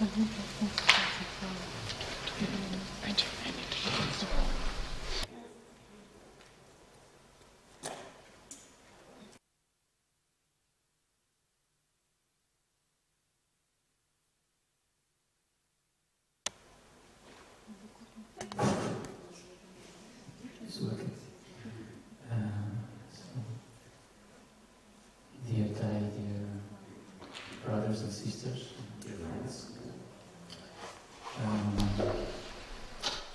Dear Thay, dear brothers and sisters, dear friends,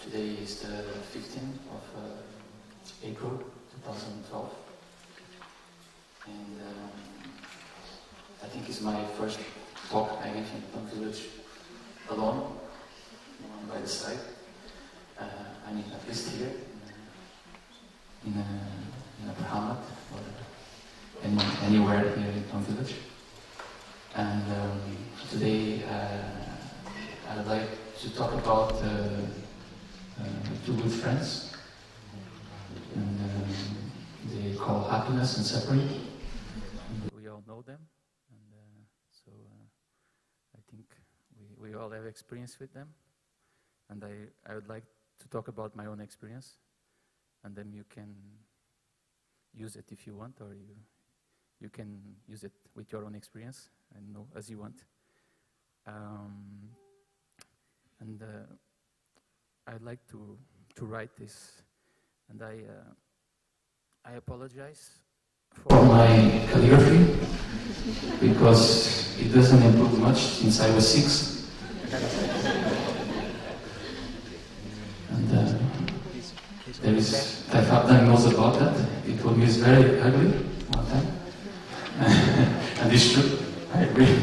today is the 15th of April 2012, and I think it's my first talk I gave in Upper Village alone, no one by the side. I mean, at least here in Upper Hamlet or anywhere here in Upper Village. And today I would like to talk about two good friends, and they call happiness and suffering. We all know them, and so I think we all have experience with them, and I would like to talk about my own experience, and then you can use it if you want, or you can use it with your own experience, and know as you want. And I'd like to write this, and I apologize for my calligraphy, because it doesn't improve much since I was 6. And there is, Thay Phap Nang knows about that. He told me it's very ugly one time. And it's true, I agree.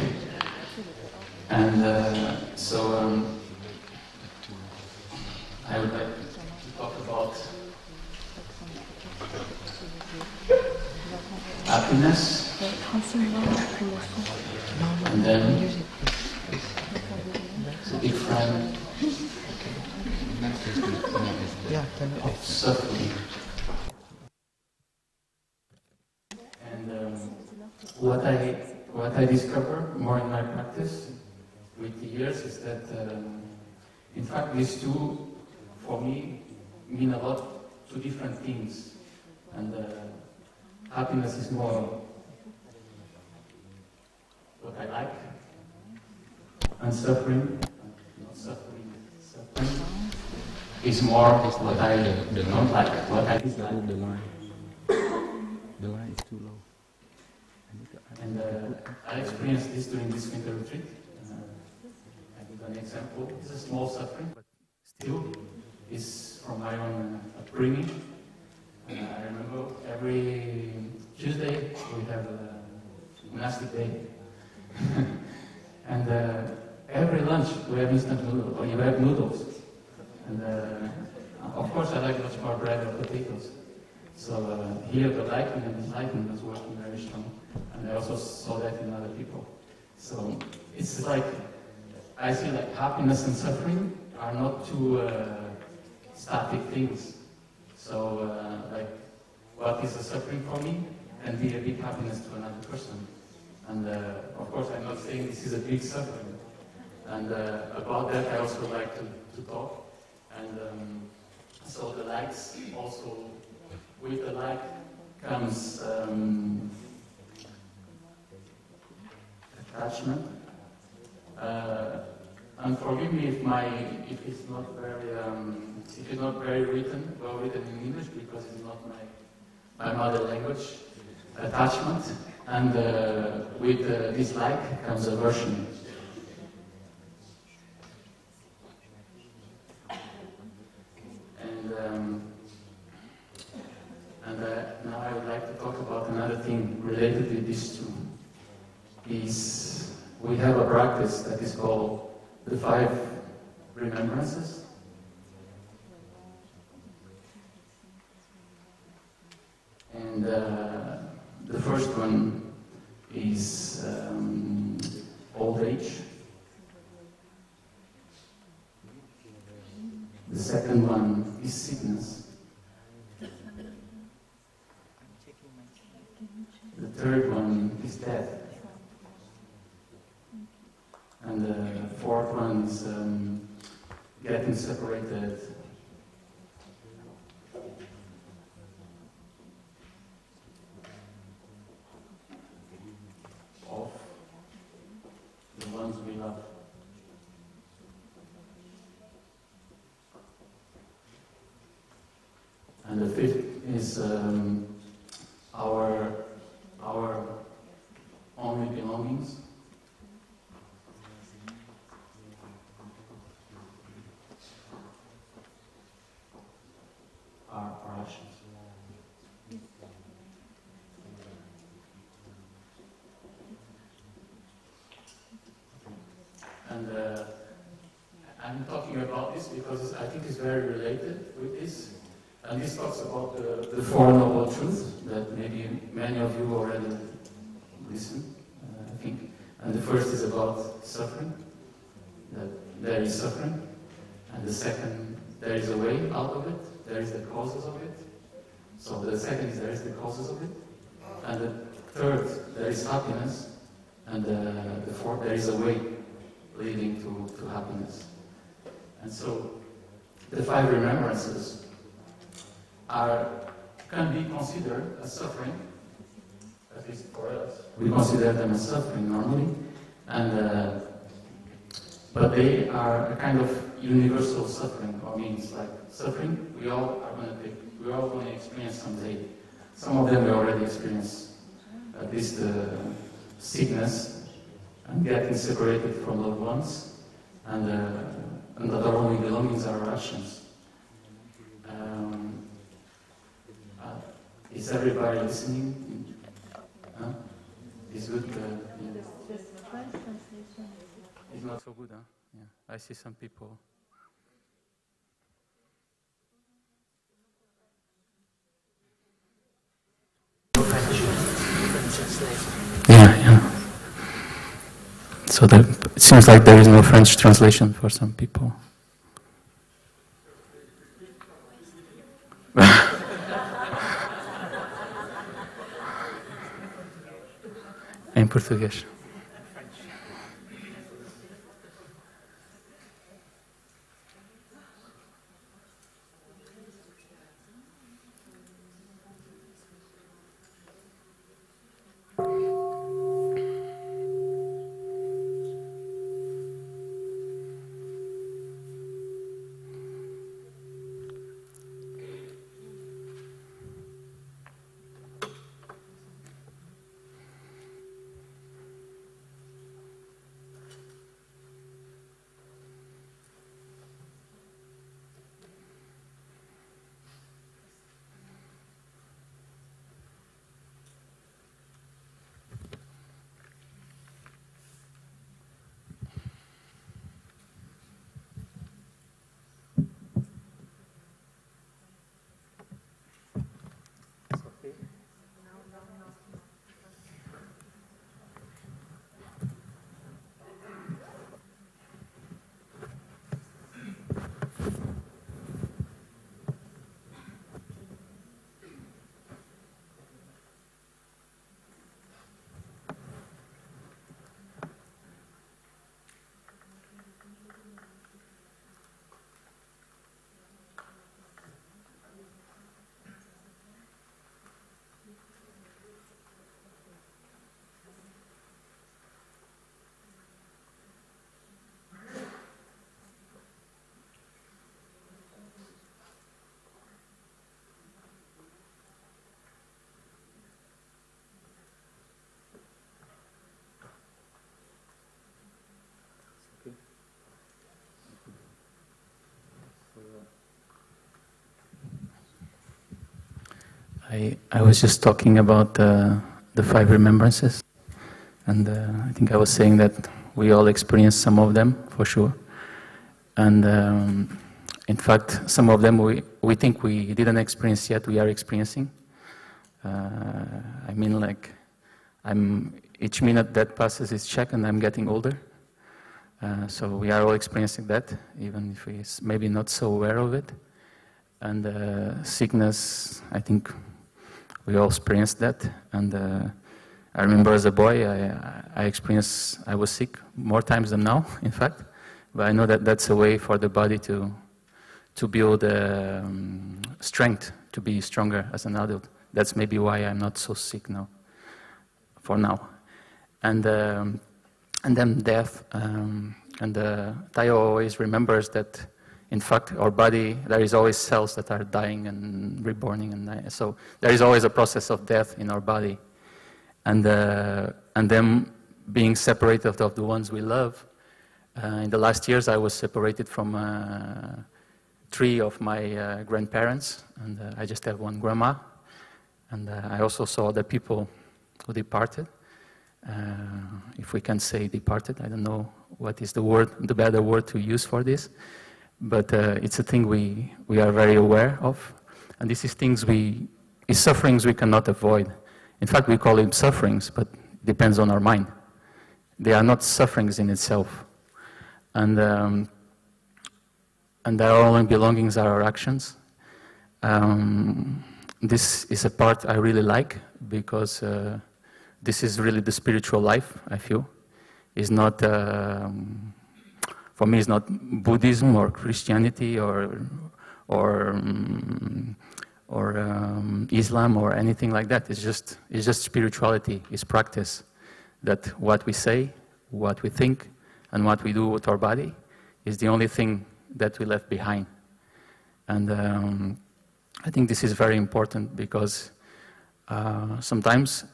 And so I would like to talk about happiness, and then the big friend of suffering. And what I discover more in my practice with the years is that in fact these two for me mean a lot, two different things, and happiness is more what I like, and suffering is more what I don't like, what I dislike. The line is too low. And I experienced this during this winter retreat. I give an example. It's a small suffering, but still is from my own upbringing. I remember every Tuesday we have a monastic day. And every lunch we have instant noodles, or you have noodles. And of course I like much more bread or potatoes. So here the liking and disliking was working very strong. And I also saw that in other people. So it's like, I see like happiness and suffering are not two static things. So like, what is a suffering for me can be a big happiness to another person. And of course I'm not saying this is a big suffering. And about that I also like to talk. And so the likes also, with the like comes attachment. And forgive me if it's not very well written in English, because it's not my mother language. Attachment, and with dislike comes aversion. And now I would like to talk about another thing related with these two. Is we have a practice that is called the 5 remembrances. And the first one is old age. The second one is sickness. The third one is death. And the fourth one is getting separated of the ones we love. And the fifth is our only belongings. Our actions. And I'm talking about this because I think it's very related with this. And this talks about the Four Noble Truths that maybe many of you already listened, I think. And the first is about suffering, that there is suffering. And the second, there is a way out of it, there is the causes of it. So the second is there is the causes of it. And the third, there is happiness. And the fourth, there is a way leading to happiness. And so the 5 remembrances can be considered as suffering, at least for us. We consider them as suffering normally, and but they are a kind of universal suffering, or means like suffering we all are going to experience someday. Some of them we already experience, at least sickness and getting separated from loved ones, and that our only belongings are our actions. Is everybody listening? Huh? Is good? Yeah. Just French translation. It's not so good, huh? Yeah. I see some people. Yeah. So it seems like there is no French translation for some people. Em português. I was just talking about the 5 remembrances, and I think I was saying that we all experience some of them for sure, and in fact some of them we think we didn't experience yet, we are experiencing. I mean, like, each minute that passes is check, and I'm getting older, so we are all experiencing that, even if we're maybe not so aware of it. And sickness, I think we all experienced that. And I remember as a boy, I was sick more times than now, in fact. But I know that that's a way for the body to build strength, to be stronger as an adult. That's maybe why I'm not so sick now, for now. And then death. And Thay always remembers that, in fact, our body, there is always cells that are dying and reborning, and so there is always a process of death in our body. And then being separated of the ones we love. In the last years, I was separated from 3 of my grandparents, and I just have 1 grandma. And I also saw the people who departed. If we can say departed, I don't know what is the better word to use for this, but it's a thing we are very aware of, and this is is sufferings we cannot avoid. In fact, we call it sufferings, but it depends on our mind. They are not sufferings in itself, and our only belongings are our actions. This is a part I really like because this is really the spiritual life, I feel. It's not, for me, it's not Buddhism or Christianity or Islam or anything like that. It's just spirituality. It's practice. That what we say, what we think, and what we do with our body is the only thing that we left behind. And I think this is very important because sometimes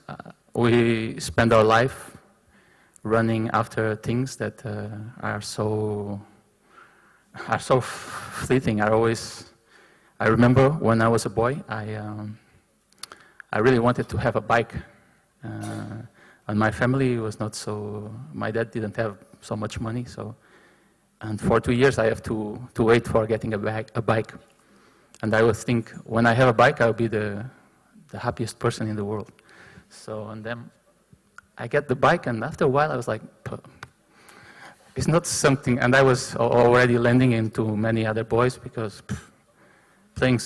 we spend our life running after things that are so fleeting. I remember when I was a boy, I really wanted to have a bike, and my family was not so. My dad didn't have so much money, and for 2 years I have to wait for getting a bike. And I would think, when I have a bike, I'll be the happiest person in the world. So, and then I get the bike, and after a while I was like, it's not something, and I was already landing into many other boys because playing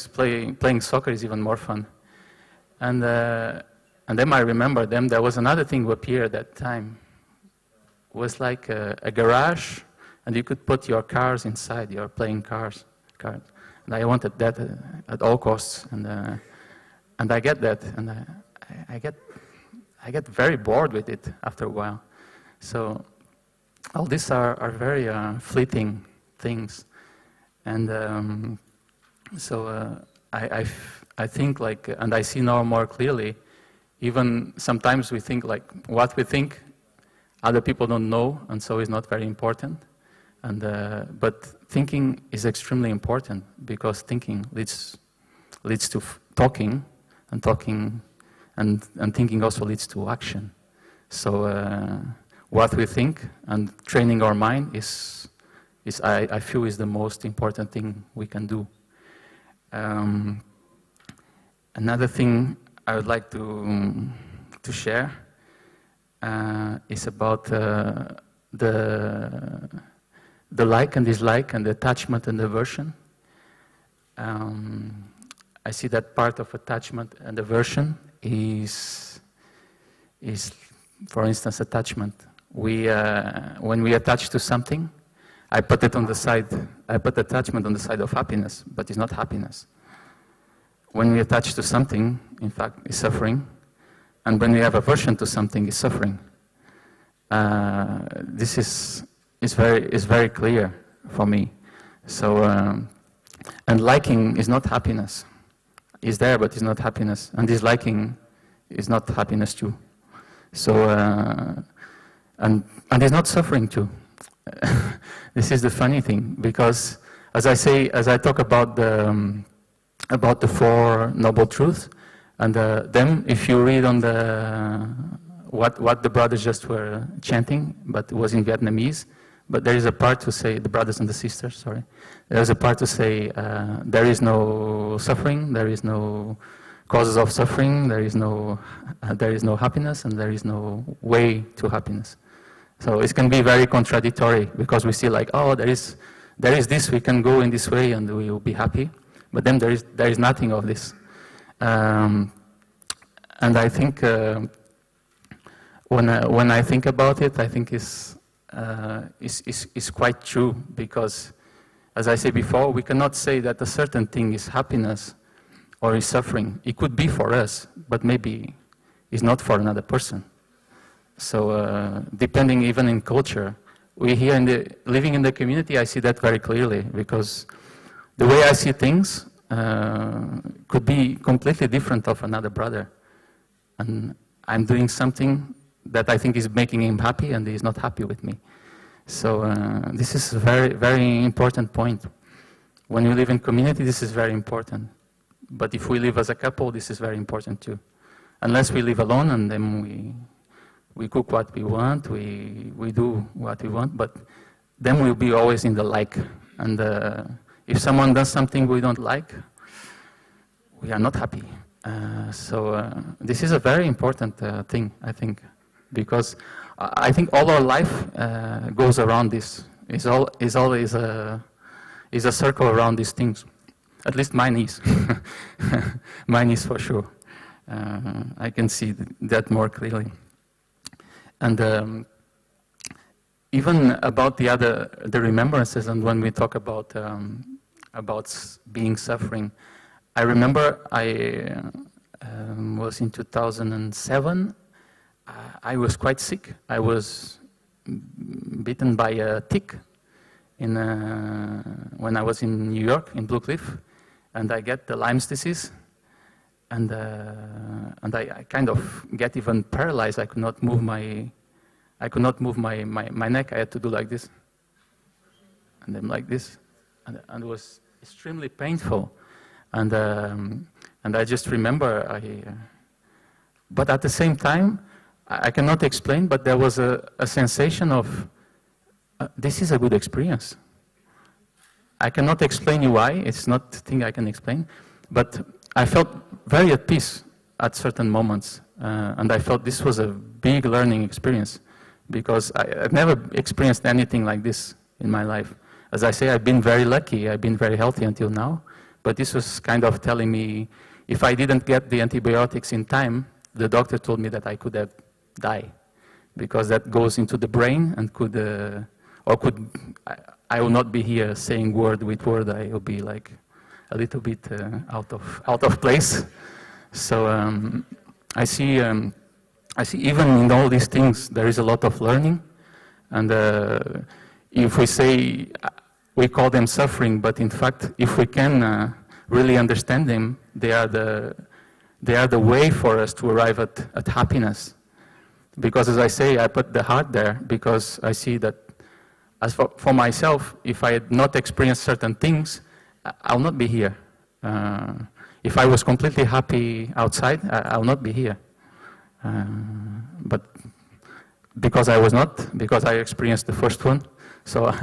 soccer is even more fun. And then I remember there was another thing who appeared at that time. It was like a garage, and you could put your cars inside, your playing cars. And I wanted that at all costs, and I get that, and I get very bored with it after a while. So all these are very fleeting things, and so I think like, and I see now more clearly. Even sometimes we think like what we think, other people don't know, and so it's not very important. And but thinking is extremely important because thinking leads to talking, and talking and thinking also leads to action. So what we think and training our mind is I feel is the most important thing we can do. Another thing I would like to share is about the like and dislike and the attachment and aversion. I see that part of attachment and aversion is for instance, attachment. When we attach to something, I put attachment on the side of happiness, but it's not happiness. When we attach to something, in fact, it's suffering. And when we have aversion to something, it's suffering. This is very clear for me. So, and liking is not happiness. It's there, but it's not happiness. And disliking is not happiness too. So, and it's not suffering too. This is the funny thing, because as I talk about the Four Noble Truths, and them, if you read on what the brothers just were chanting, but it was in Vietnamese, but there is a part to say, the brothers and the sisters, sorry, there is a part to say there is no suffering, there is no causes of suffering, there is no happiness, and there is no way to happiness. So it can be very contradictory, because we see like, oh, there is this, we can go in this way and we will be happy, but then there is nothing of this. And I think when I think about it, I think it's is quite true, because, as I said before, we cannot say that a certain thing is happiness or is suffering. It could be for us, but maybe it's not for another person. So depending even in culture, we here living in the community, I see that very clearly, because the way I see things could be completely different of another brother. And I'm doing something that I think is making him happy, and he's not happy with me. So this is a very, very important point. When you live in community, this is very important. But if we live as a couple, this is very important too. Unless we live alone, and then we cook what we want, we do what we want, but then we'll be always in the like. And if someone does something we don't like, we are not happy. So this is a very important thing, I think, because I think all our life goes around this. Is always a circle around these things. At least mine is. Mine is for sure. I can see that more clearly. And even about the remembrances, and when we talk about being suffering, I remember I was in 2007. I was quite sick. I was bitten by a tick when I was in New York, in Blue Cliff, and I get the Lyme's disease, and I kind of get even paralyzed. I could not move my neck. I had to do like this, and then like this, and it was extremely painful. And I just remember, but at the same time, I cannot explain, but there was a sensation of, this is a good experience. I cannot explain you why, it's not a thing I can explain, but I felt very at peace at certain moments, and I felt this was a big learning experience, because I've never experienced anything like this in my life. As I say, I've been very lucky, I've been very healthy until now, but this was kind of telling me, if I didn't get the antibiotics in time, the doctor told me that I could have died, because that goes into the brain and I will not be here saying word with word. I will be like a little bit out of place. So I see even in all these things there is a lot of learning, and if we say we call them suffering, but in fact, if we can really understand them, they are the way for us to arrive at happiness. Because as I say, I put the heart there because I see that, as for myself, if I had not experienced certain things, I'll not be here. If I was completely happy outside, I'll not be here. But because I was not, because I experienced the first one, so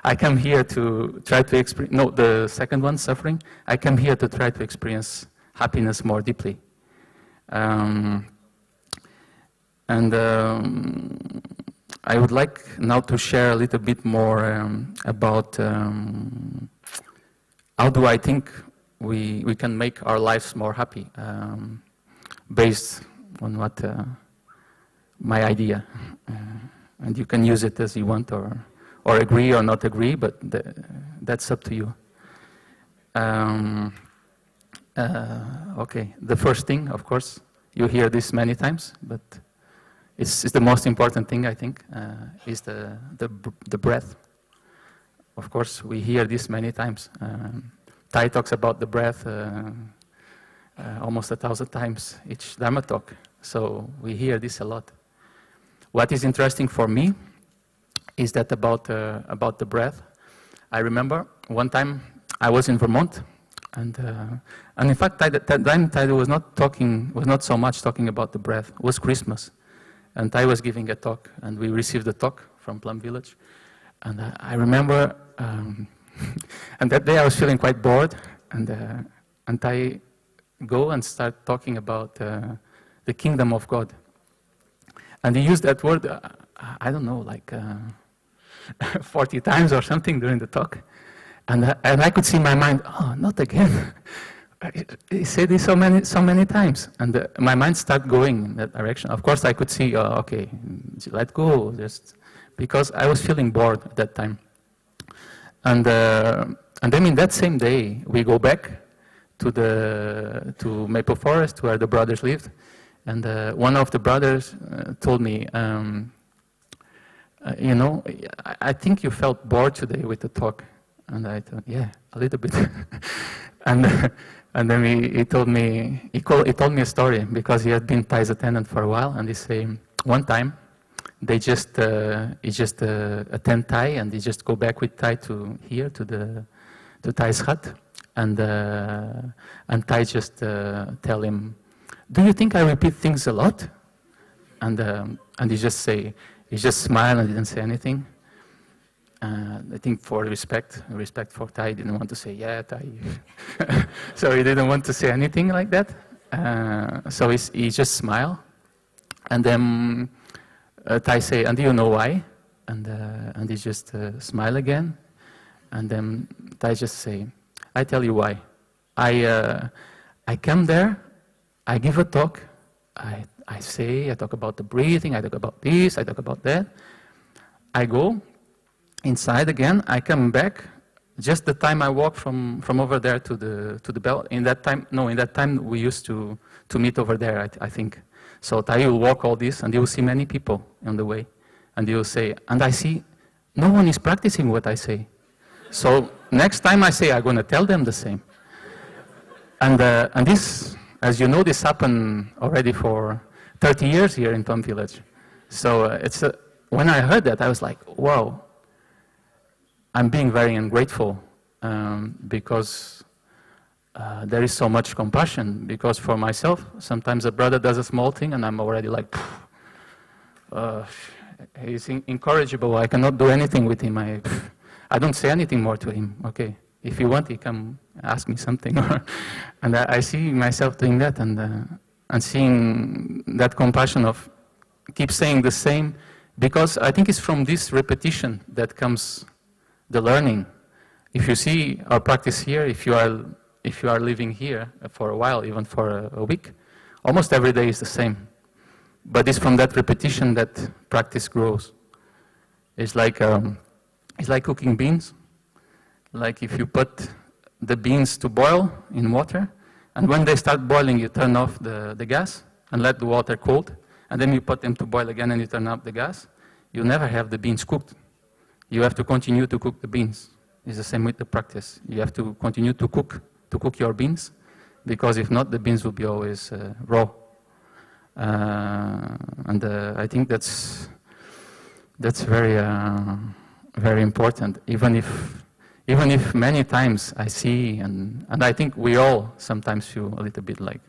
I come here to try to experience, no, the second one, suffering, I come here to try to experience happiness more deeply. I would like now to share a little bit more about how do I think we can make our lives more happy, based on what my idea. And you can use it as you want, or agree or not agree, but that's up to you. Okay, the first thing, of course, you hear this many times, but it's the most important thing, I think, is the breath. Of course, we hear this many times. Thay talks about the breath almost 1,000 times each Dharma talk, so we hear this a lot. What is interesting for me is that about the breath. I remember one time I was in Vermont, and in fact, Thay was not so much talking about the breath. It was Christmas. And Thay was giving a talk, and we received a talk from Plum Village. And I remember, and that day I was feeling quite bored, and Thay go and start talking about the kingdom of God. And he used that word, I don't know, like 40 times or something during the talk. And I could see in my mind, oh, not again. He said this so many times, and my mind started going in that direction. Of course, I could see, okay, let go, just because I was feeling bored at that time. And then in that same day, we go back to Maple Forest where the brothers lived. And one of the brothers told me, you know, I think you felt bored today with the talk. And I thought, yeah, a little bit. And then he told me a story, because he had been Thay's attendant for a while, and he said one time he just attend Thay, and he just go back with Thay to Thay's hut, and Thay just tell him, "Do you think I repeat things a lot?" And he just smiled and didn't say anything. I think for respect for Thay, didn't want to say, yeah, Thay. So he didn't want to say anything like that. So he just smiled. And then Thay say, "And do you know why?" And he just smile again. And then Thay just say, "I tell you why. I come there, I give a talk, I talk about the breathing, I talk about this, I talk about that. I go inside again, I come back, just the time I walk from over there to the bell. In that time we used to meet over there, I think. So Thay will walk all this, and you will see many people on the way. And you will say, and I see no one is practicing what I say. So next time I say, I'm going to tell them the same." And this, as you know, this happened already for 30 years here in Tom Village. So when I heard that, I was like, wow, I'm being very ungrateful, because there is so much compassion. Because for myself, sometimes a brother does a small thing and I'm already like, he's incorrigible, I cannot do anything with him. I don't say anything more to him. Okay, if you want, he can ask me something. And I see myself doing that, and seeing that compassion of keep saying the same, because I think it's from this repetition that comes the learning. If you see our practice here, if you are living here for a while, even for a week, almost every day is the same. But it's from that repetition that practice grows. It's like cooking beans. Like if you put the beans to boil in water, and when they start boiling, you turn off the gas and let the water cold, and then you put them to boil again and you turn up the gas, you never have the beans cooked. You have to continue to cook the beans. It's the same with the practice. You have to continue to cook your beans, because if not, the beans will be always raw. And I think that's very very important. Even if many times I see, and I think we all sometimes feel a little bit like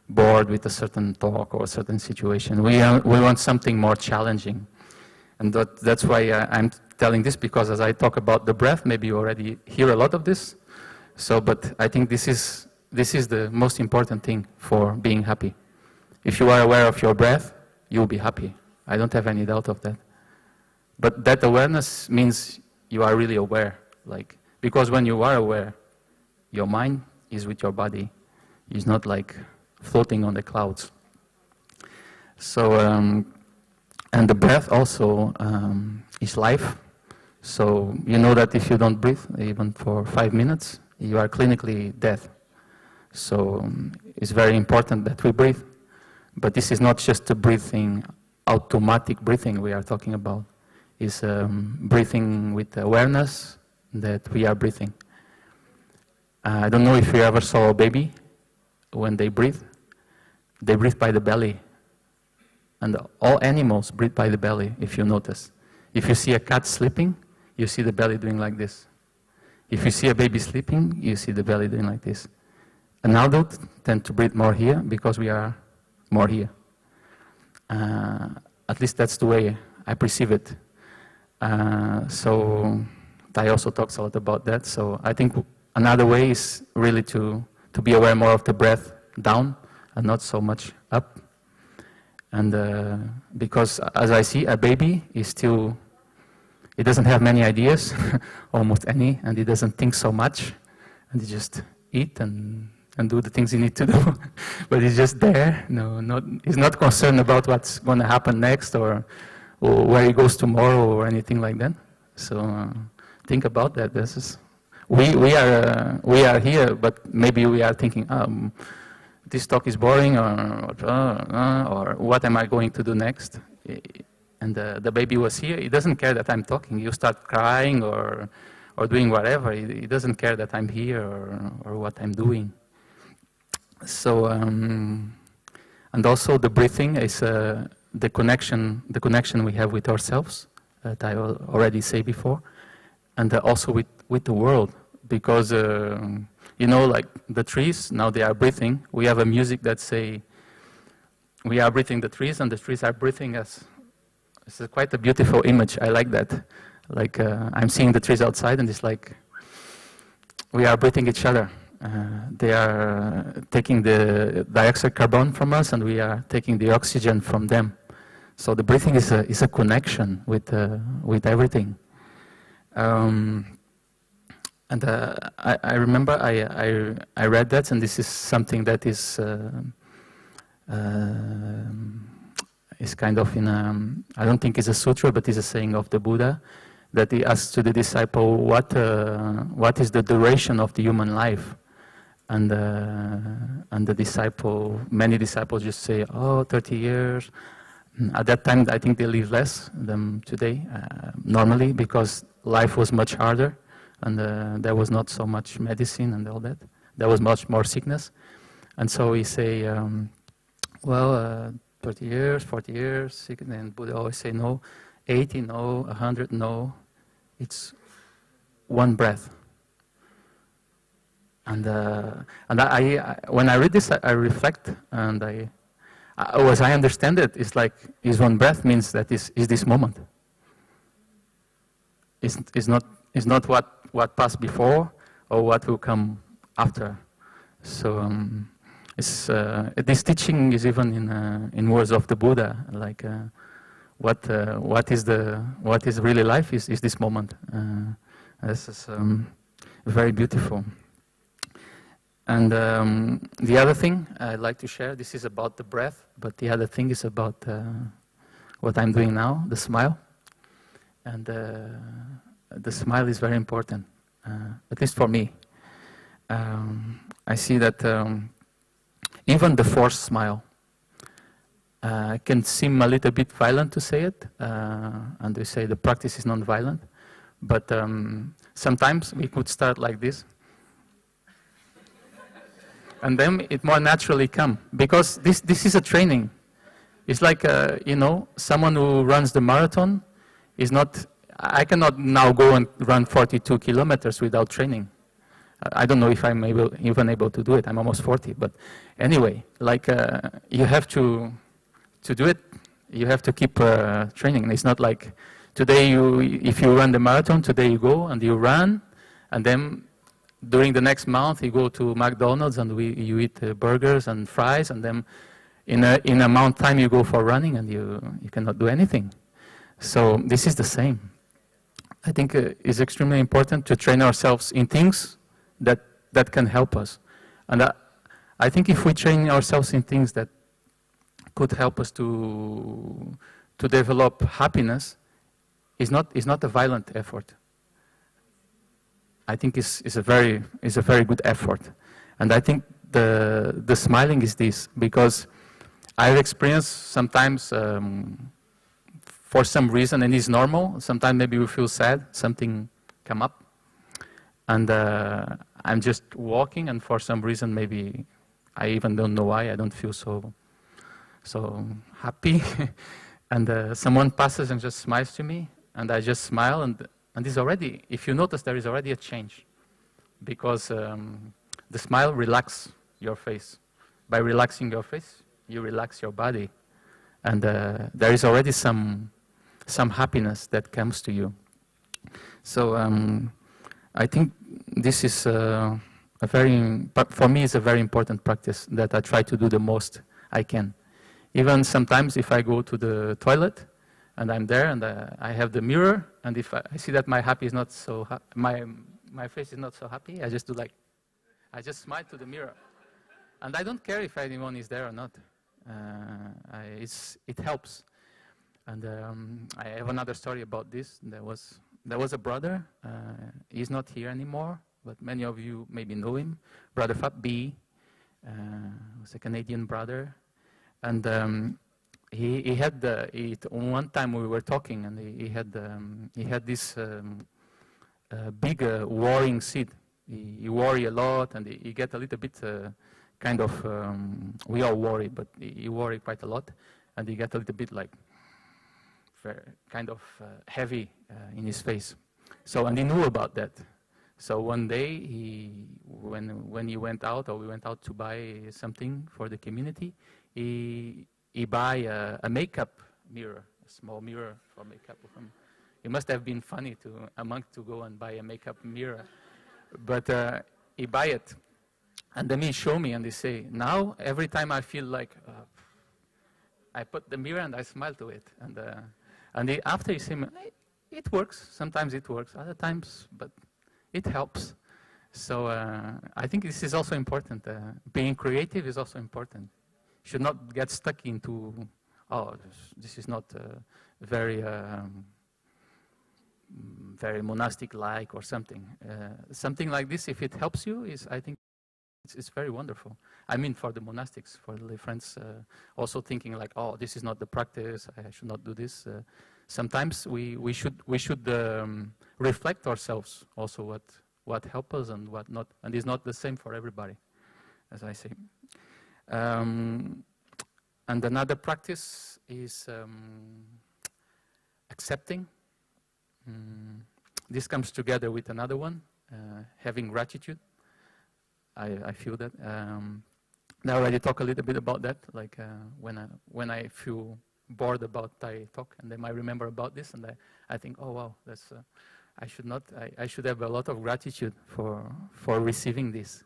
bored with a certain talk or a certain situation. We want something more challenging. And that's why I'm telling this, because as I talk about the breath, maybe you already hear a lot of this. So, but I think this is the most important thing for being happy. If you are aware of your breath, you'll be happy. I don't have any doubt of that. But that awareness means you are really aware. Like, because when you are aware, your mind is with your body. It's not like floating on the clouds. So, and the breath also is life. So you know that if you don't breathe, even for 5 minutes, you are clinically dead. So it's very important that we breathe. But this is not just the breathing, automatic breathing we are talking about. It's breathing with awareness that we are breathing. I don't know if you ever saw a baby. When they breathe by the belly. And all animals breathe by the belly, if you notice. If you see a cat sleeping, you see the belly doing like this. If you see a baby sleeping, you see the belly doing like this. An adult tends to breathe more here because we are more here. At least that's the way I perceive it. So Thay also talks a lot about that. So I think another way is really to be aware more of the breath down and not so much up. And because as I see, a baby is still, it doesn't have many ideas, almost any, and it doesn't think so much. And it just eat and do the things you need to do. But it's just there. He's not concerned about what's going to happen next or where he goes tomorrow or anything like that. So think about that. This is we are here, but maybe we are thinking, this talk is boring, or what am I going to do next? And the baby was here. He doesn't care that I'm talking. You start crying or doing whatever. He doesn't care that I'm here or what I'm doing. So and also the breathing is the connection we have with ourselves that I already say before, and also with the world, because you know, like the trees now they are breathing. We have a music that say we are breathing the trees and the trees are breathing us. It's quite a beautiful image. I like that. Like I'm seeing the trees outside and it's like we are breathing each other. They are taking the dioxide carbon from us and we are taking the oxygen from them. So the breathing is a connection with everything. And I remember I read that, and this is something that is kind of in a, I don't think it's a sutra, but it's a saying of the Buddha, that he asks to the disciple, what is the duration of the human life? And the disciple, many disciples just say, 30 years. At that time, I think they live less than today, normally, because life was much harder, and there was not so much medicine and all that. There was much more sickness. And so we say, 30 years, 40 years, and Buddha always say, no, 80, no, 100, no. It's one breath. And I when I read this, I reflect, and as I understand it, it's like, is one breath means that is this moment. It's not what passed before or what will come after. So this teaching is even in words of the Buddha, like what is really life is this moment. This is very beautiful. And the other thing I'd like to share, this is about the breath, but the other thing is about what I'm doing now, the smile. And the smile is very important, at least for me. I see that even the forced smile can seem a little bit violent to say it, and they say the practice is non-violent, but sometimes we could start like this. And then it more naturally come, because this is a training. It's like, someone who runs the marathon is not, I cannot now go and run 42 kilometers without training. I don't know if I'm even able to do it. I'm almost 40, but anyway, like you have to do it, you have to keep training. It's not like today if you run the marathon, today you go and you run, and then during the next month, you go to McDonald's and you eat burgers and fries, and then in a month time you go for running and you cannot do anything. So this is the same. I think it's extremely important to train ourselves in things that can help us. And I think if we train ourselves in things that could help us to develop happiness, it's not a violent effort. I think it's a very good effort, and I think the smiling is this, because I've experienced sometimes for some reason, and it's normal. Sometimes maybe we feel sad, something come up, and I'm just walking, and for some reason maybe I even don't know why I don't feel so happy, and someone passes and just smiles to me, and I just smile, and it's already, if you notice, there is already a change, because the smile relaxes your face. By relaxing your face, you relax your body, and there is already some happiness that comes to you. So I think this is for me, it's a very important practice that I try to do the most I can. Even sometimes if I go to the toilet, and I'm there, and I have the mirror, and if I see that my face is not so happy, I just do like, I just smile to the mirror, and I don't care if anyone is there or not. It helps, And I have another story about this. There was a brother. He's not here anymore, but many of you maybe know him. Brother Phap B. Was a Canadian brother, and he had one time we were talking, and he had this big worrying seed. He worry a lot, and he get a little bit kind of. We all worry, but he worry quite a lot, and he get a little bit like kind of heavy in his face. So, and he knew about that. So one day, when he went out, or we went out to buy something for the community, he buy a makeup mirror, a small mirror for makeup. It must have been funny a monk to go and buy a makeup mirror, but he buy it, and then he show me, and he say, now every time I feel like I put the mirror and I smile to it, and after he say, it works. Sometimes it works, other times, but it helps. So I think this is also important. Being creative is also important. Should not get stuck into, oh, this is not very very monastic-like or something. Something like this, if it helps you, I think it's very wonderful. I mean, for the monastics, for the friends, also thinking like, oh, this is not the practice. I should not do this. Sometimes we should reflect ourselves also what helps us and what not, and it's not the same for everybody, as I say. And another practice is accepting. This comes together with another one, having gratitude. I feel that. I already talked a little bit about that, like when I feel bored about Thay talk, and then I remember about this, and I think, oh wow, that's I should have a lot of gratitude for receiving this.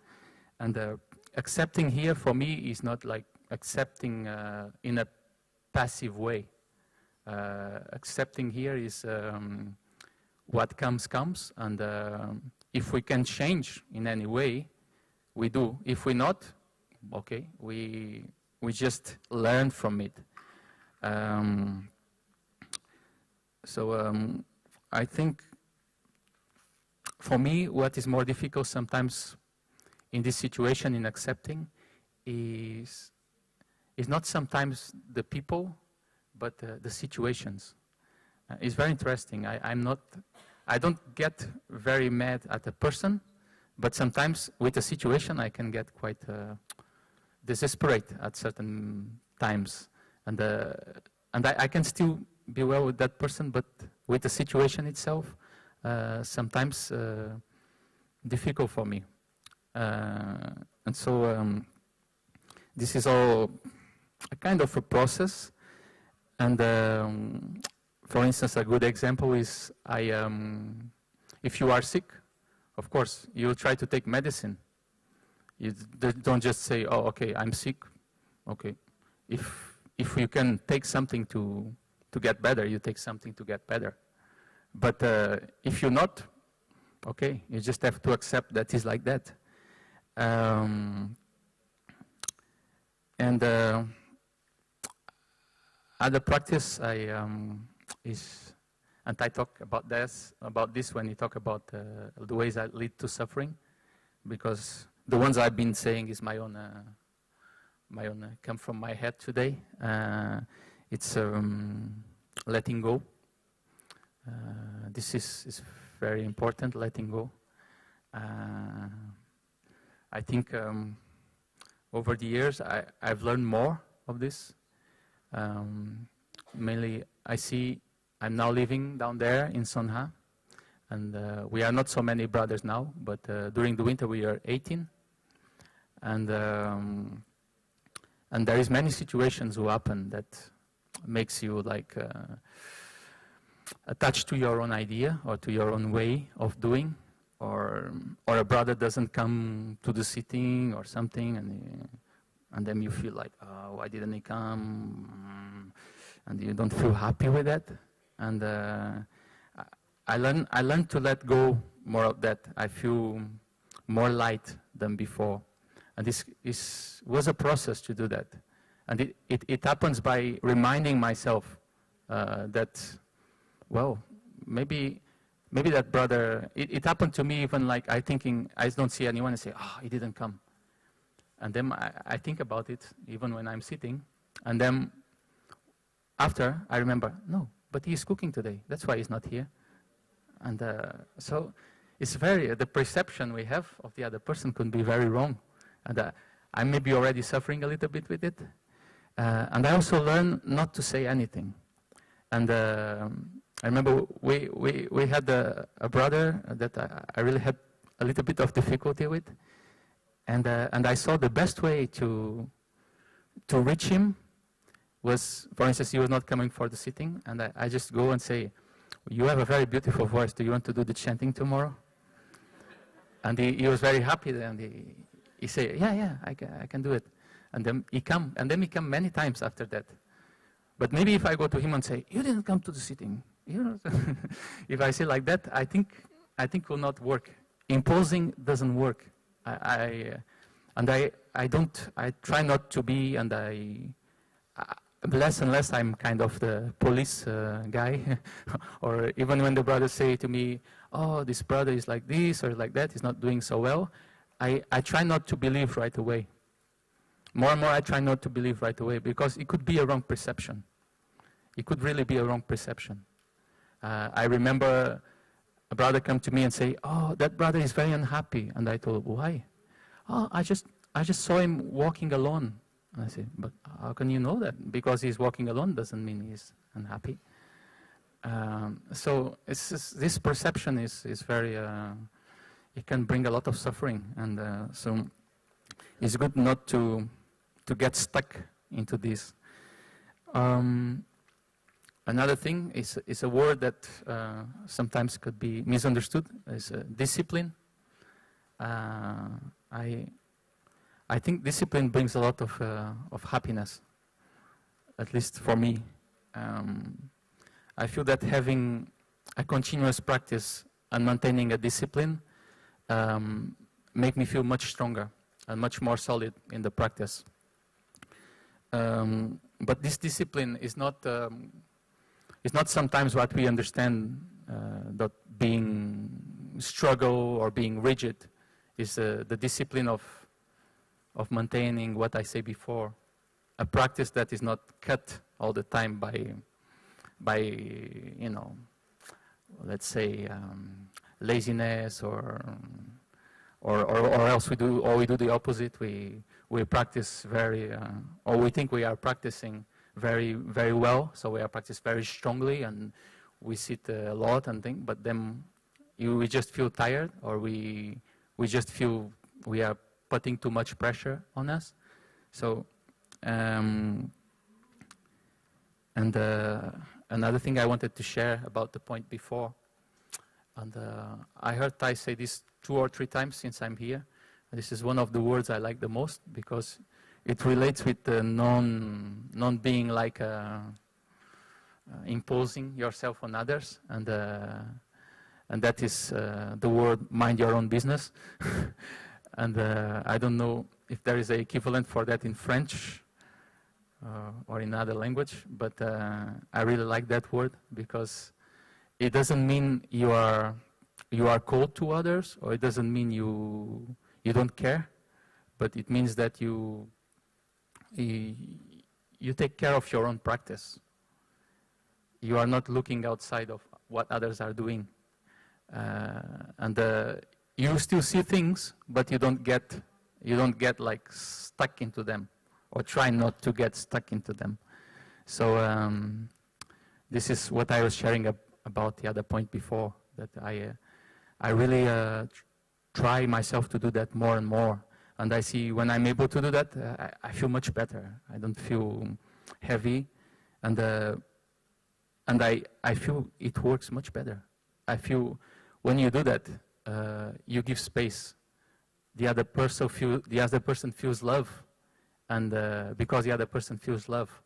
And accepting here for me is not like accepting in a passive way. Accepting here is what comes, and if we can change in any way, we do. If we not, okay, we just learn from it. I think for me, what is more difficult sometimes in this situation, in accepting, is not sometimes the people, but the situations. It's very interesting. I don't get very mad at a person, but sometimes with a situation I can get quite desperate at certain times, and I can still be well with that person, but with the situation itself, sometimes difficult for me. And so this is all a kind of a process. And for instance, a good example is if you are sick, of course, you try to take medicine. You don't just say, oh, okay, I'm sick. Okay. If you can take something to get better, you take something to get better. But if you're not, okay, you just have to accept that it's like that. Other practice is, and I talk about this when you talk about the ways that lead to suffering, because the ones I've been saying is my own come from my head today. It's letting go. This is very important, letting go. I think over the years I've learned more of this. Mainly I see I'm now living down there in Sonha, and we are not so many brothers now, but during the winter we are 18, and there is many situations who happen that makes you like attached to your own idea or to your own way of doing, or a brother doesn't come to the sitting or something, and then you feel like, oh, why didn't he come? And you don't feel happy with that. And I learned to let go more of that. I feel more light than before. And this was a process to do that. And it happens by reminding myself that, well, maybe that brother, it happened to me even like I don't see anyone and say, oh, he didn't come. And then I think about it even when I'm sitting. And then after I remember, no, but he's cooking today. That's why he's not here. And so it's the perception we have of the other person could be very wrong. And I may be already suffering a little bit with it. And I also learned not to say anything. And I remember we had a brother that I really had a little bit of difficulty with. And I saw the best way to reach him was, for instance, he was not coming for the sitting, and I just go and say, you have a very beautiful voice, do you want to do the chanting tomorrow? And he was very happy, and he said, yeah, I can do it. And then he come many times after that. But maybe if I go to him and say, you didn't come to the sitting, if I say like that, I think will not work. Imposing doesn't work. I try not to be, and less and less I'm kind of the police guy. Or even when the brothers say to me, oh, this brother is like this or like that, he's not doing so well, I try not to believe right away. More and more I try not to believe right away, because it could be a wrong perception. It could really be a wrong perception. I remember a brother come to me and say, oh, that brother is very unhappy. And I told him, why? Oh, I just saw him walking alone. And I said, but how can you know that? Because he's walking alone doesn't mean he's unhappy. So this perception is very, it can bring a lot of suffering. And so it's good not to get stuck into this. Another thing is a word that sometimes could be misunderstood, is discipline. I think discipline brings a lot of happiness, at least for me. I feel that having a continuous practice and maintaining a discipline make me feel much stronger and much more solid in the practice. But this discipline is not sometimes what we understand, that being struggle or being rigid is the discipline of maintaining what I say before, a practice that is not cut all the time by let's say laziness or else we do the opposite. We practice or we think we are practicing very, very well, so we are practicing very strongly and we sit a lot and think, but then we just feel tired, or we just feel we are putting too much pressure on us. So, and another thing I wanted to share about the point before, and I heard Thay say this 2 or 3 times since I'm here. This is one of the words I like the most, because it relates with the non-being like imposing yourself on others, and that is the word "mind your own business." And I don't know if there is an equivalent for that in French or in other language, but I really like that word, because it doesn't mean you are cold to others, or it doesn't mean you don't care, but it means that you take care of your own practice. You are not looking outside of what others are doing, and you still see things, but you don't get like stuck into them, or try not to get stuck into them. So this is what I was sharing about the other point before, that I really try myself to do that more and more. And I see when I'm able to do that, I feel much better. I don't feel heavy, and I feel it works much better. I feel when you do that, you give space. The other person feels love, and because the other person feels love,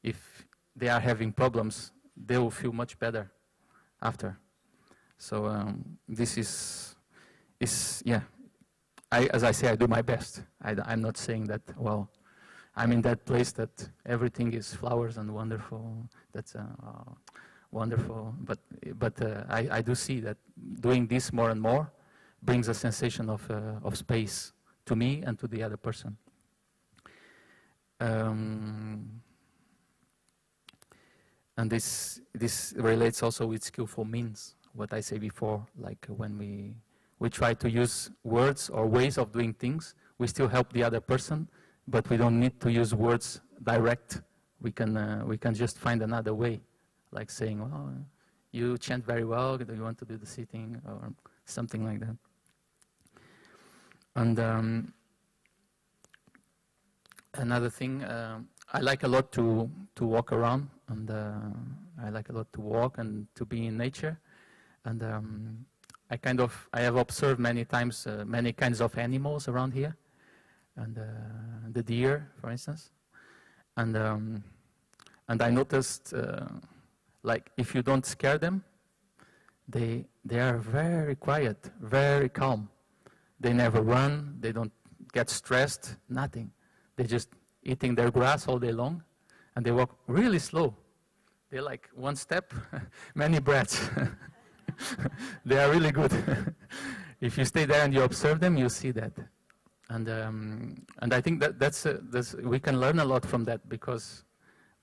if they are having problems, they will feel much better after. So this is yeah. As I say, I do my best. I'm not saying that, well, I'm in that place that everything is flowers and wonderful. That's wonderful. But I do see that doing this more and more brings a sensation of space to me and to the other person. And this relates also with skillful means, what I say before, like when we try to use words or ways of doing things, we still help the other person, but we don't need to use words direct. We can just find another way, like saying, "Oh, you chant very well. Do you want to do the sitting?" or something like that. And another thing, I like a lot to walk around, and I like a lot to walk and to be in nature. And I have observed many times many kinds of animals around here, and the deer, for instance. And I noticed, like, if you don't scare them, they are very quiet, very calm. They never run. They don't get stressed. Nothing. They're just eating their grass all day long, and they walk really slow. They're like one step, many breaths. They are really good. If you stay there and you observe them, you see that. And I think that's we can learn a lot from that, because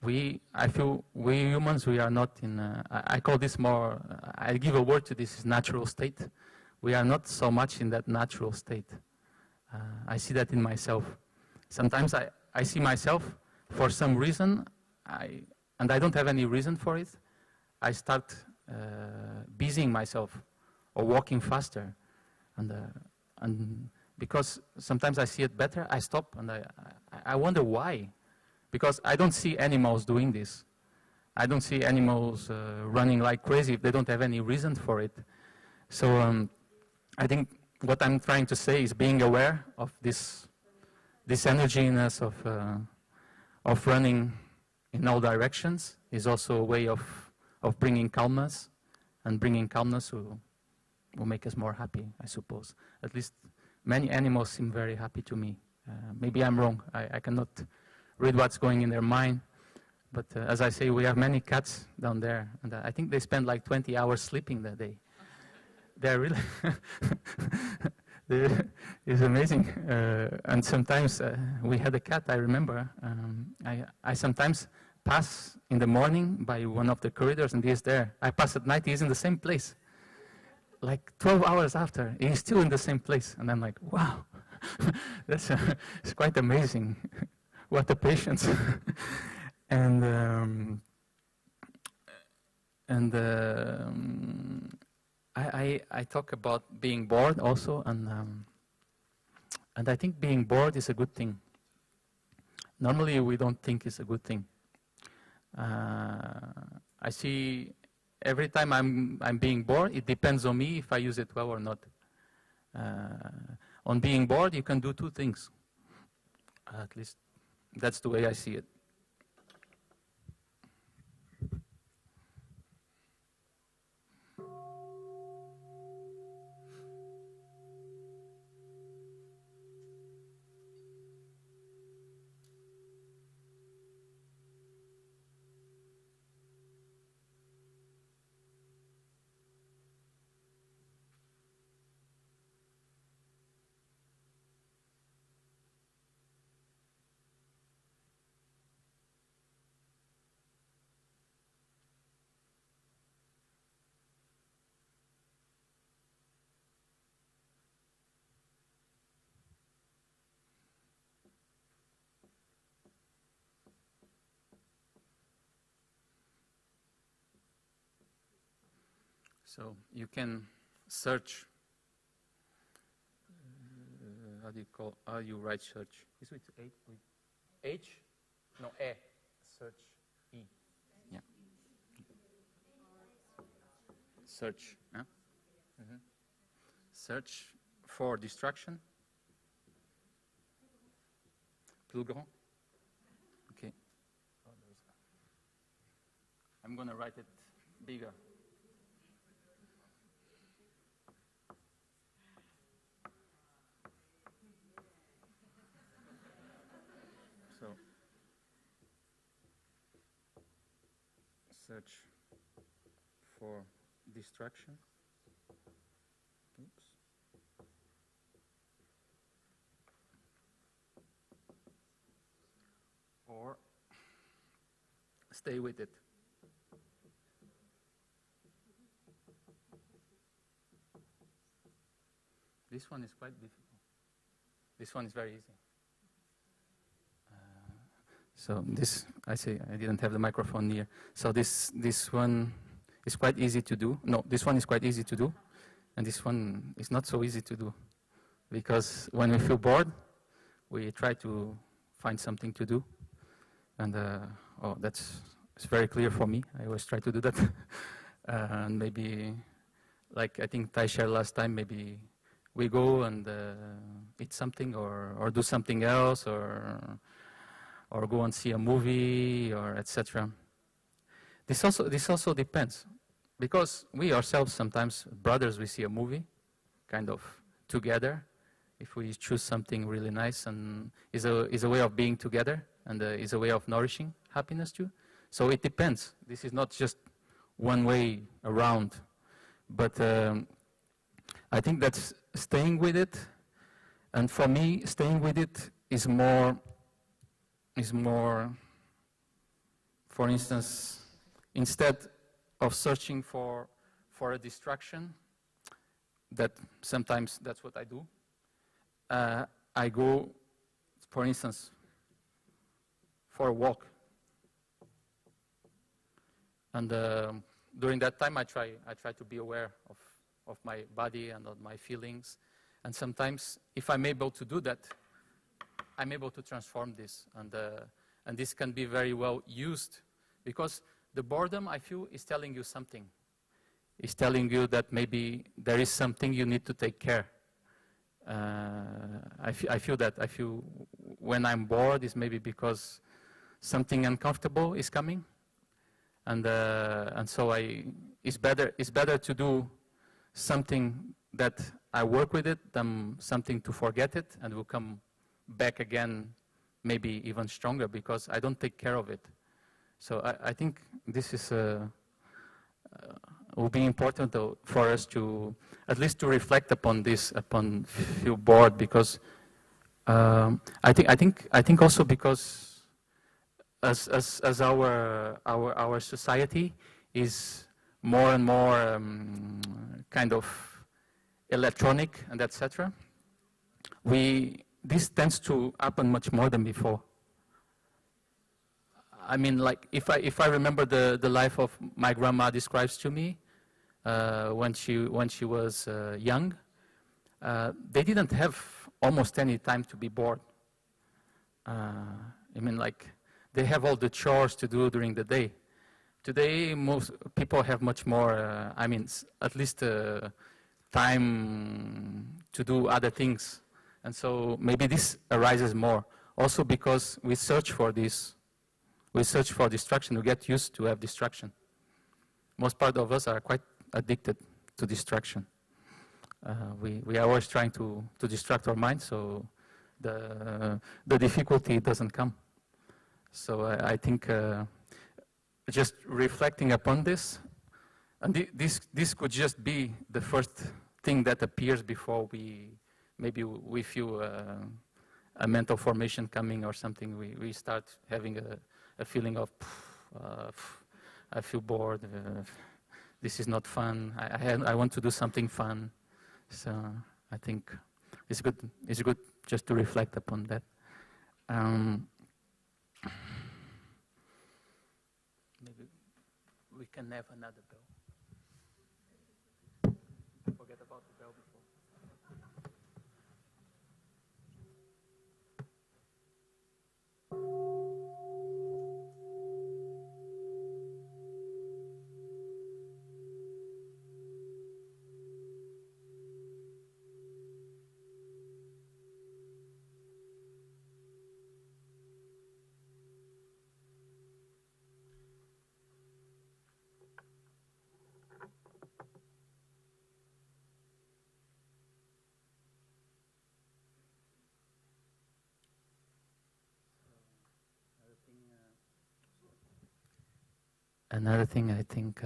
I feel we humans, we are not in, I call this more, I give a word to this, is natural state. We are not so much in that natural state. I see that in myself. Sometimes I see myself, for some reason, and I don't have any reason for it, I start busying myself or walking faster. And because sometimes I see it better, I stop, and I wonder why. Because I don't see animals doing this. I don't see animals running like crazy if they don't have any reason for it. So I think what I'm trying to say is being aware of this energiness of running in all directions is also a way of bringing calmness, and bringing calmness will make us more happy, I suppose. At least many animals seem very happy to me. Maybe I'm wrong. I cannot read what's going in their mind. But as I say, we have many cats down there, and I think they spend like 20 hours sleeping that day. They're really, it's amazing. And sometimes we had a cat, I remember. I sometimes pass in the morning by one of the corridors, and he's there. I pass at night, he's in the same place. Like 12 hours after, he's still in the same place. And I'm like, wow, it's quite amazing. What a patience. And I talk about being bored also, and I think being bored is a good thing. Normally we don't think it's a good thing. I see every time I'm being bored, it depends on me if I use it well or not. On being bored, you can do two things. At least that's the way I see it. So you can search. How do you write search? Is it H? No, E. Search E. Yeah. Search. Huh? Mm-hmm. Search for distraction. Plus grand. Okay. I'm going to write it bigger. So search for distraction. Oops. Or stay with it. This one is quite difficult. This one is very easy. So this, I say, I didn't have the microphone near. So this one is quite easy to do. No, this one is quite easy to do. And this one is not so easy to do. Because when we feel bored, we try to find something to do. And it's very clear for me. I always try to do that. And maybe, like I think Thay shared last time, maybe we go and eat something or do something else or go and see a movie or etc. This also depends, because we ourselves sometimes, brothers, we see a movie kind of together if we choose something really nice, and is a way of being together, and is a way of nourishing happiness too. So it depends. This is not just one way around, but I think that's staying with it. And for me, staying with it is more, for instance, instead of searching for a distraction, that sometimes that's what I do. I go, for instance, for a walk. And during that time, I try to be aware of my body and of my feelings. And sometimes, if I'm able to do that, I'm able to transform this. And this can be very well used, because the boredom, I feel, is telling you something. It's telling you that maybe there is something you need to take care. I feel that. I feel when I'm bored is maybe because something uncomfortable is coming. And so it's better to do something that I work with it than something to forget it and will come back again, maybe even stronger, because I don't take care of it. So I think this is will be important though, for us to at least to reflect upon this, upon feel bored, because I think also because as our society is more and more kind of electronic and etc., this tends to happen much more than before. I mean, like if I remember the life of my grandma describes to me when she was young, they didn't have almost any time to be bored. I mean, like they have all the chores to do during the day. Today, most people have much more. I mean, at least time to do other things, and so maybe this arises more. Also, because we search for this. We search for distraction. We get used to have distraction. Most part of us are quite addicted to distraction. We are always trying to distract our mind, so the difficulty doesn't come. So I think just reflecting upon this, and this could just be the first thing that appears before maybe we feel a mental formation coming or something. We start having a feeling of I feel bored. This is not fun. I want to do something fun. So I think it's good. It's good just to reflect upon that. Maybe we can have another bell. Forget about the bell before. Another thing I think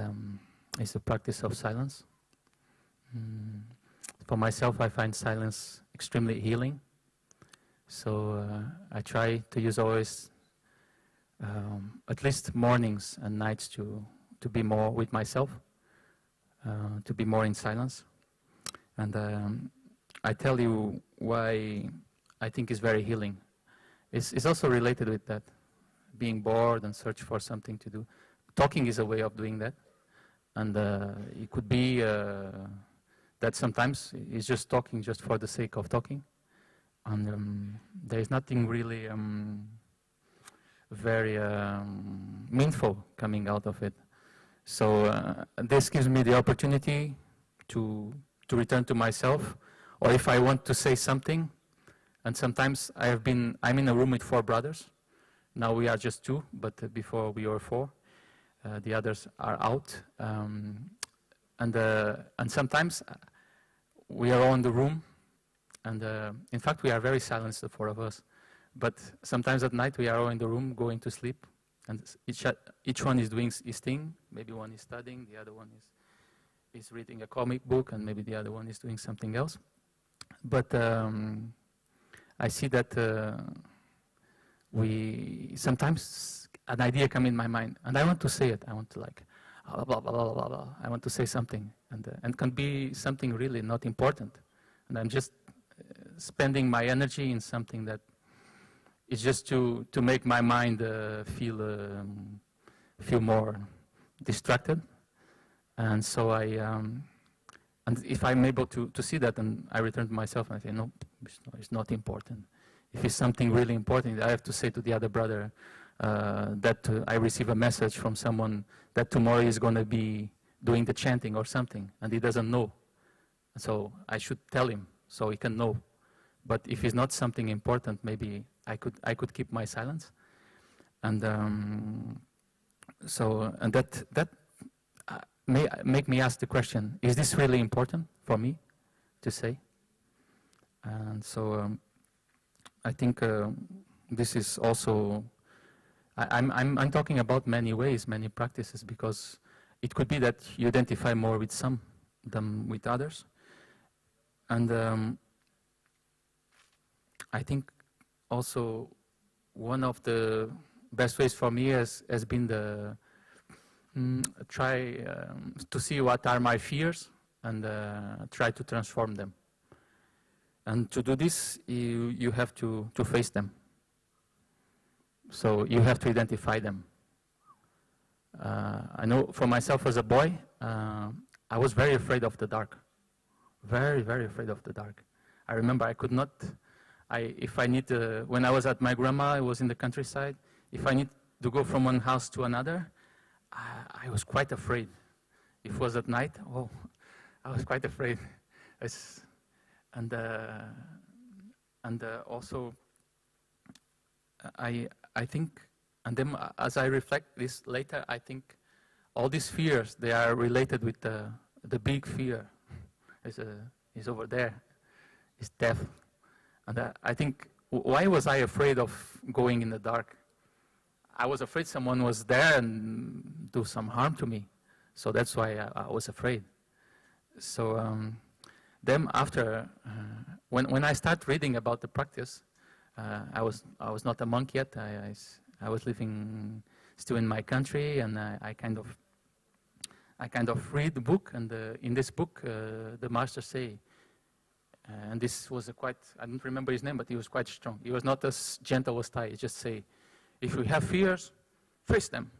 is the practice of silence. For myself, I find silence extremely healing. So I try to use always, at least mornings and nights, to be more with myself, to be more in silence. And I tell you why I think it's very healing. It's also related with that, being bored and search for something to do. Talking is a way of doing that. And it could be that sometimes it's just talking just for the sake of talking. And there is nothing really very meaningful coming out of it. So this gives me the opportunity to return to myself, or if I want to say something. And sometimes I'm in a room with 4 brothers. Now we are just 2, but before we were 4. The others are out. And sometimes we are all in the room. And in fact, we are very silent, the 4 of us. But sometimes at night, we are all in the room going to sleep. And each one is doing his thing. Maybe one is studying, the other one is reading a comic book, and maybe the other one is doing something else. But I see that sometimes an idea comes in my mind, and I want to say it. I want to blah, blah, blah, blah, blah. I want to say something, and can be something really not important. And I'm just spending my energy in something that is just to make my mind feel more distracted. And so and if I'm able to see that, and I return to myself and I say, no, it's not important. If it's something really important, I have to say to the other brother that I receive a message from someone that tomorrow is going to be doing the chanting or something, and he doesn't know. So I should tell him so he can know. But if it's not something important, maybe I could keep my silence. And that may make me ask the question: is this really important for me to say? And so I think this is also. I'm talking about many ways, many practices, because it could be that you identify more with some than with others. And I think also one of the best ways for me has been the try to see what are my fears and try to transform them. And to do this, you have to face them. So you have to identify them. I know for myself as a boy, I was very afraid of the dark. Very, very afraid of the dark. I remember I could not, if I need to, when I was at my grandma, I was in the countryside, if I need to go from one house to another, I was quite afraid. If it was at night, oh, I was quite afraid. And also, I think, and then as I reflect this later, I think all these fears, they are related with the big fear is over there, is death. And I think, why was I afraid of going in the dark? I was afraid someone was there and do some harm to me. So that's why I was afraid. So then after, when I start reading about the practice, I was not a monk yet. I was living still in my country, and I kind of read the book. And in this book, the master say, and this was I don't remember his name, but he was quite strong. He was not as gentle as Thay. He just say, if you have fears, face them.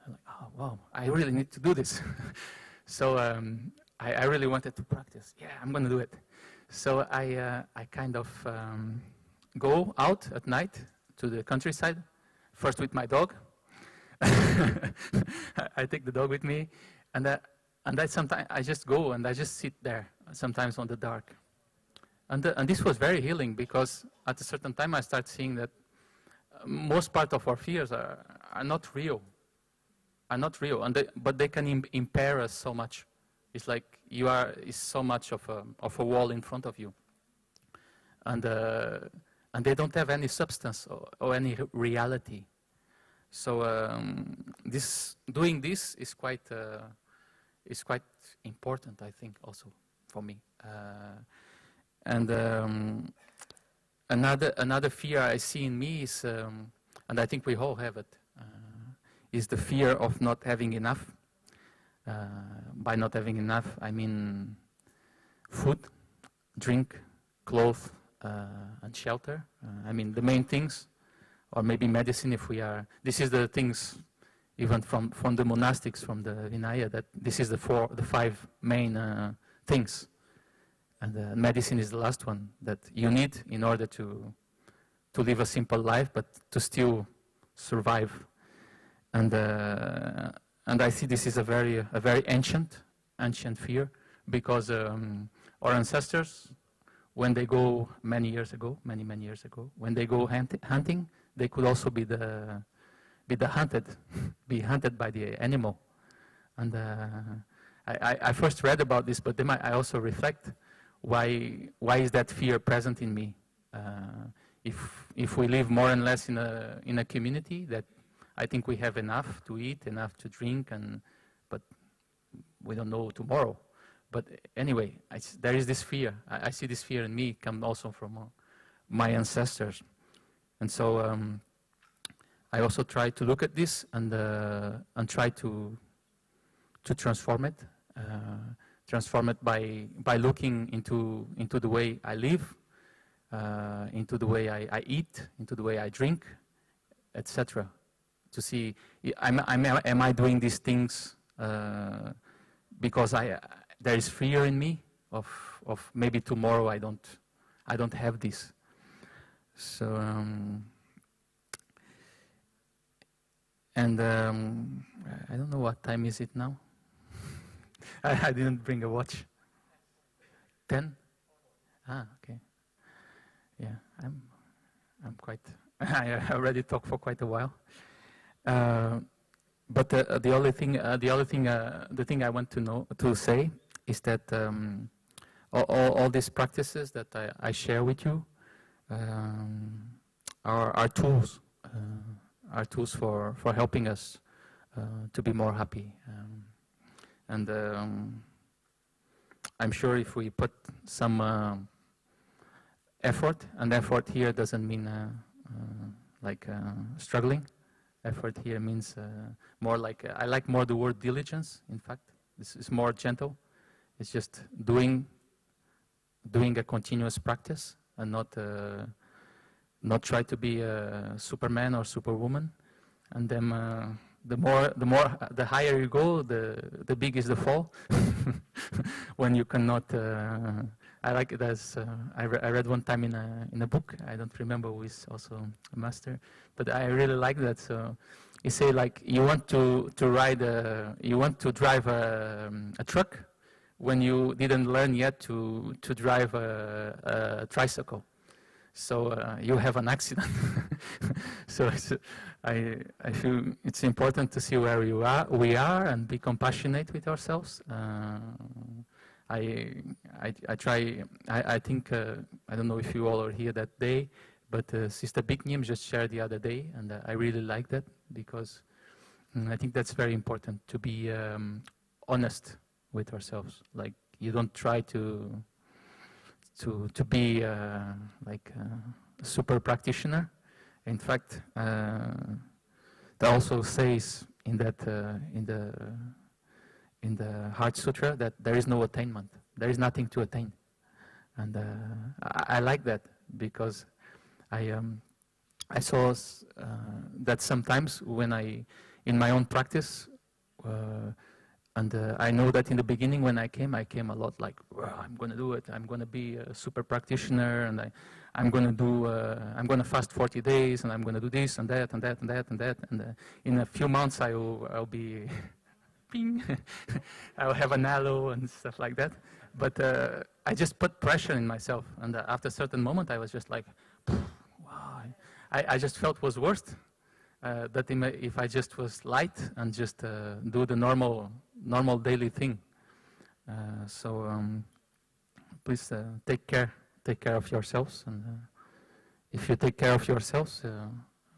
And I'm like, oh wow, I really need to do this. So I really wanted to practice. Yeah, I'm going to do it. So I kind of go out at night to the countryside, first with my dog. I take the dog with me, and I sometimes I just go and I just sit there, sometimes on the dark. And this was very healing, because at a certain time I start seeing that most part of our fears are not real, but they can impair us so much. It's like it's so much of a wall in front of you, and they don't have any substance or any reality. So doing this is quite important, I think, also for me. And another fear I see in me is, and I think we all have it, is the fear of not having enough. By not having enough, I mean food, drink, clothes, and shelter. I mean the main things, or maybe medicine if we are. This is the things, even from the monastics, from the Vinaya, that this is the five main things. And medicine is the last one that you need in order to live a simple life, but to still survive. And I see this is a very ancient fear, because our ancestors, when they go many years ago, when they go hunting, they could also be hunted by the animal. And I first read about this, but then I also reflect, why is that fear present in me? If we live more and less in a community that I think we have enough to eat, enough to drink, but we don't know tomorrow. But anyway, there is this fear. I see this fear in me come also from my ancestors. And so I also try to look at this and try to transform it. Transform it by looking into the way I live, into the way I eat, into the way I drink, etc. To see, am I doing these things because there is fear in me of maybe tomorrow I don't have this. So and I don't know what time is it now. I didn't bring a watch. 10? Ah, okay. Yeah, I'm quite. I already talked for quite a while. But the thing I want to say is that all these practices that I share with you are tools. Are tools for helping us to be more happy. And I'm sure if we put some effort, and effort here doesn't mean struggling. Effort here means more like, I like more the word diligence, in fact. This is more gentle. It's just doing a continuous practice and not try to be a Superman or Superwoman. And then the higher you go, the big is the fall. When you cannot. I like it as I read one time in a book. I don't remember who is also a master, but I really like that. So you say like you want to drive a truck when you didn't learn yet to drive a tricycle. So you have an accident. So I feel it's important to see where we are and be compassionate with ourselves. I try. I think I don't know if you all are here that day, but Sister Biknyam just shared the other day, and I really like that because I think that's very important to be honest with ourselves. Like you don't try to be like a super practitioner. In fact, that also says in the Heart Sutra that there is no attainment. There is nothing to attain, and I like that because I saw that sometimes when in my own practice. And I know that in the beginning when I came a lot like, I'm going to do it. I'm going to be a super practitioner, and I'm going to fast 40 days, and I'm going to do this and that and that and that and that. And in a few months I'll be, ping, I'll have an halo and stuff like that. But I just put pressure in myself, and after a certain moment I was just like, wow. I just felt was worst. That if I just was light and just do the normal daily thing. So please take care of yourselves, and if you take care of yourselves,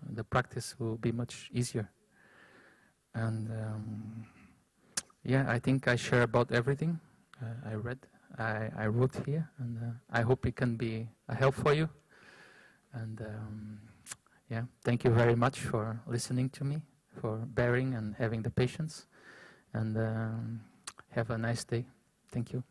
the practice will be much easier. And yeah, I think I share about everything I read, I wrote here, and I hope it can be a help for you. And yeah, thank you very much for listening to me, for bearing and having the patience, and have a nice day. Thank you.